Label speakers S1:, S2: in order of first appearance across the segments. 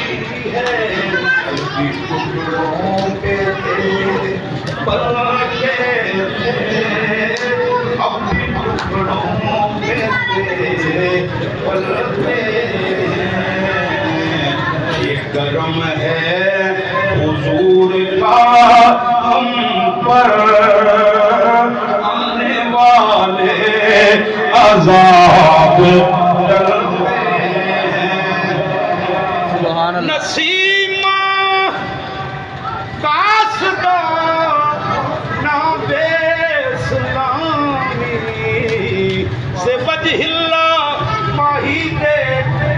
S1: है हल्की टुकड़ों पे तेरे पलके अपनी टुकड़ों पे तेरे पलके ये करम है हुजूर का हम पर आने वाले अज़ाब नसीमा कासदा ना बेसलामी से बजहिल्ला माही दे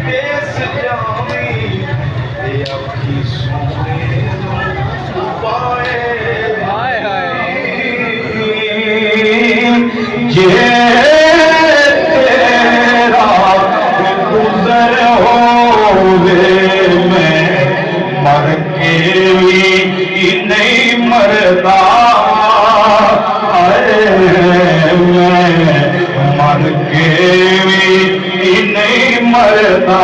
S1: देस जामी ये आपकी सोने पाए हाय हाय ये तेरा गुजर होवे मर के भी नहीं मरता मैं मर के भी नहीं मरता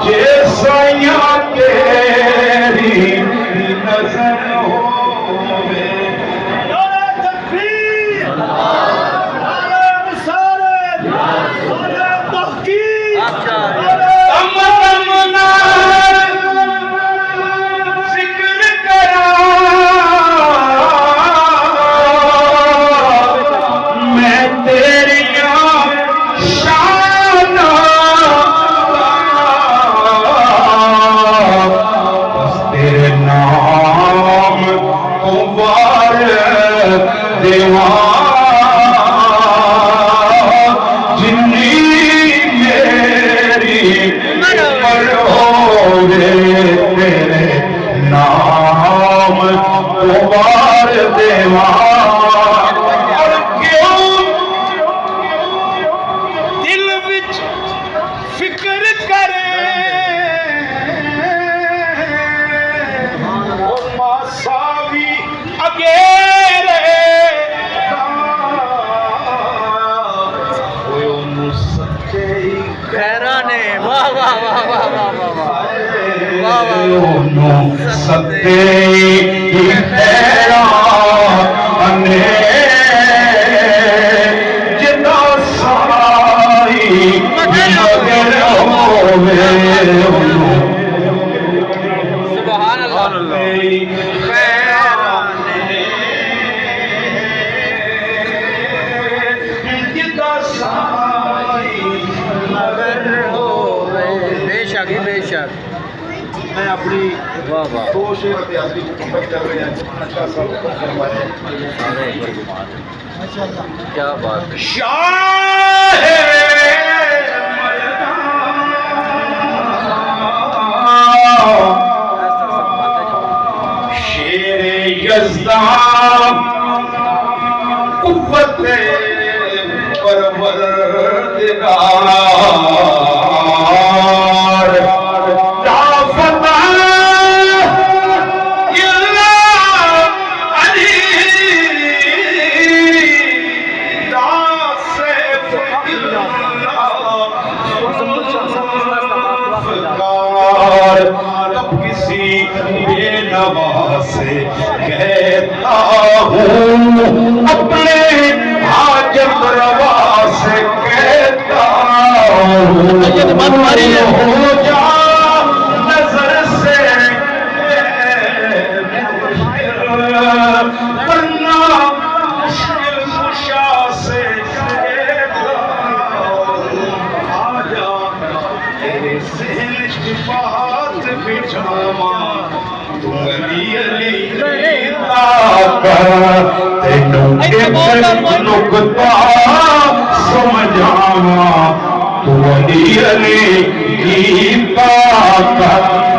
S1: जैसा तेरी नजर होवे सत्ते जिदा साई मगर होवे सुभान अल्लाह जिदा साई मगर होवे बेशक ही बेशक मैं अपनी दो शेर इतिहासी कर रहे हैं क्या बात शाह शेर यज़्दान कुव्वत परवरदिगार कब किसी बेनवा से कहता हूँ अपने हाजत रवा से कहता हूँ हो जा नजर से वरना मुश्किल कुशा से कहता हूँ आजा तेरे सहन बात बिछावा तू अली अली तेनू नुकता समझावा तू अली अली की ताकत